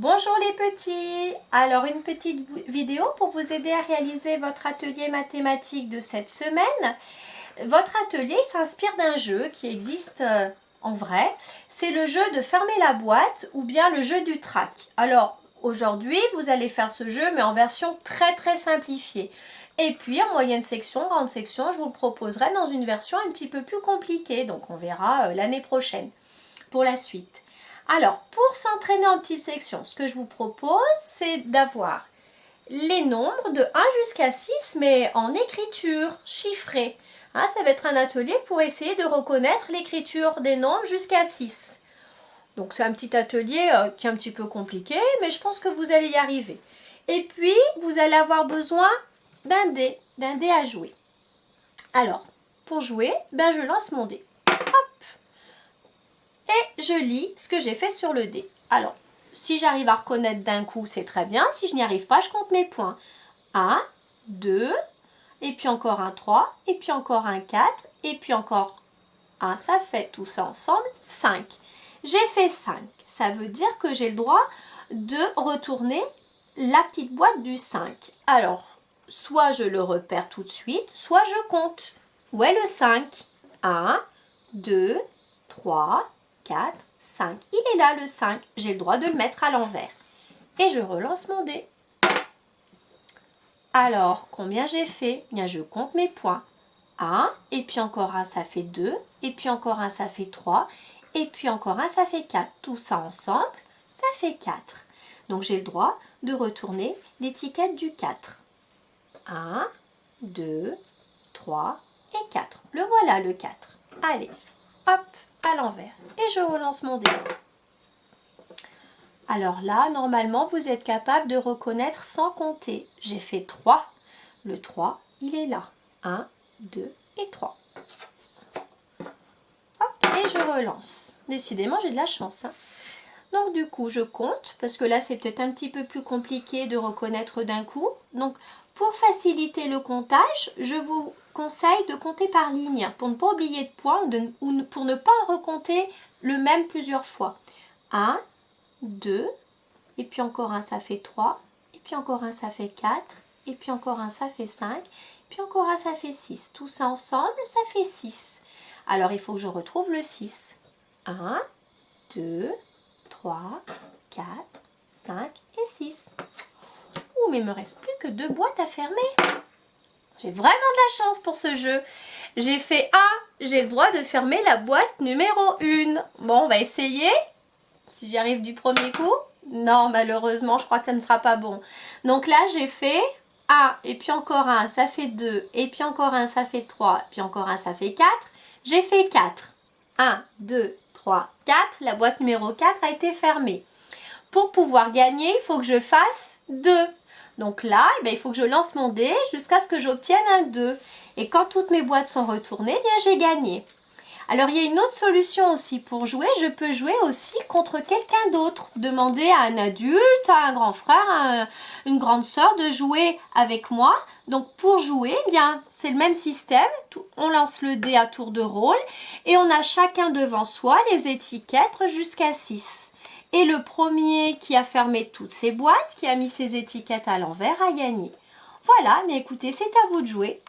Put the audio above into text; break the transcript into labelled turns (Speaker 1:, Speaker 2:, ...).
Speaker 1: Bonjour les petits! Alors une petite vidéo pour vous aider à réaliser votre atelier mathématique de cette semaine. Votre atelier s'inspire d'un jeu qui existe en vrai. C'est le jeu de fermer la boîte ou bien le jeu du trac. Alors aujourd'hui vous allez faire ce jeu mais en version très simplifiée. Et puis en moyenne section, grande section, je vous le proposerai dans une version un petit peu plus compliquée. Donc on verra l'année prochaine pour la suite. Alors, pour s'entraîner en petites sections, ce que je vous propose, c'est d'avoir les nombres de 1 jusqu'à 6, mais en écriture chiffrée. Hein, ça va être un atelier pour essayer de reconnaître l'écriture des nombres jusqu'à 6. Donc, c'est un petit atelier qui est un petit peu compliqué, mais je pense que vous allez y arriver. Et puis, vous allez avoir besoin d'un dé à jouer. Alors, pour jouer, je lance mon dé. Et je lis ce que j'ai fait sur le dé. Alors, si j'arrive à reconnaître d'un coup, c'est très bien. Si je n'y arrive pas, je compte mes points. 1, 2, et puis encore un 3, et puis encore un 4, et puis encore un, ça fait tout ça ensemble 5. J'ai fait 5. Ça veut dire que j'ai le droit de retourner la petite boîte du 5. Alors, soit je le repère tout de suite, soit je compte. Où est le 5? 1, 2, 3, 4, 5. Il est là le 5. J'ai le droit de le mettre à l'envers. Et je relance mon dé. Alors, combien j'ai fait? Bien, je compte mes points. 1, et puis encore un, ça fait 2, et puis encore un, ça fait 3, et puis encore un, ça fait 4. Tout ça ensemble, ça fait 4. Donc, j'ai le droit de retourner l'étiquette du 4. 1, 2, 3 et 4. Le voilà, le 4. Allez, hop, à l'envers. Et je relance mon dé. Alors là, normalement, vous êtes capable de reconnaître sans compter. J'ai fait 3. Le 3, il est là. 1, 2 et 3. Hop, et je relance. Décidément, j'ai de la chance. Hein. Donc du coup, je compte, parce que là, c'est peut-être un petit peu plus compliqué de reconnaître d'un coup. Donc, pour faciliter le comptage, je vous conseille de compter par ligne, pour ne pas oublier de points, ou pour ne pas recompter le même plusieurs fois. 1, 2, et puis encore un, ça fait 3, et puis encore un, ça fait 4, et puis encore un, ça fait 5, puis encore un, ça fait 6. Tout ça ensemble, ça fait 6. Alors, il faut que je retrouve le 6. 1, 2, 3, 4, 5 et 6. Ouh, mais il me reste plus que 2 boîtes à fermer. J'ai vraiment de la chance pour ce jeu. J'ai fait 1, j'ai le droit de fermer la boîte numéro 1. Bon, on va essayer. Si j'y arrive du premier coup. Non, malheureusement, je crois que ça ne sera pas bon. Donc là, j'ai fait 1, et puis encore un, ça fait 2, et puis encore un, ça fait 3, puis encore un, ça fait 4. J'ai fait 4. 1, 2, 3, 4. La boîte numéro 4 a été fermée. Pour pouvoir gagner, il faut que je fasse 2. Donc là, il faut que je lance mon dé jusqu'à ce que j'obtienne un 2. Et quand toutes mes boîtes sont retournées, j'ai gagné. Alors, il y a une autre solution aussi pour jouer. Je peux jouer aussi contre quelqu'un d'autre. Demander à un adulte, à un grand frère, à une grande sœur de jouer avec moi. Donc, pour jouer, c'est le même système. On lance le dé à tour de rôle et on a chacun devant soi les étiquettes jusqu'à 6. Et le premier qui a fermé toutes ses boîtes, qui a mis ses étiquettes à l'envers, a gagné. Voilà, mais écoutez, c'est à vous de jouer.